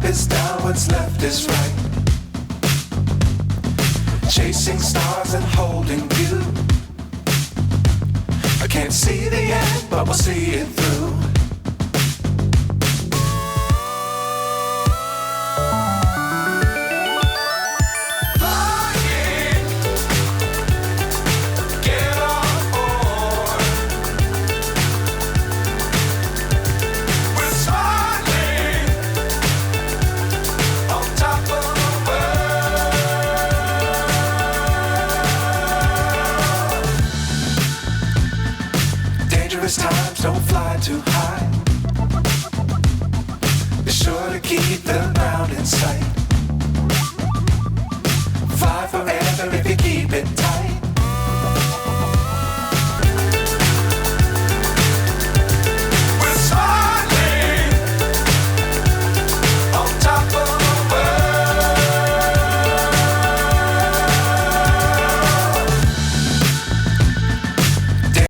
is down, what's left is right. Chasing stars and holding you. I can't see the end, but we'll see it through. Times don't fly too high. Be sure to keep the ground in sight.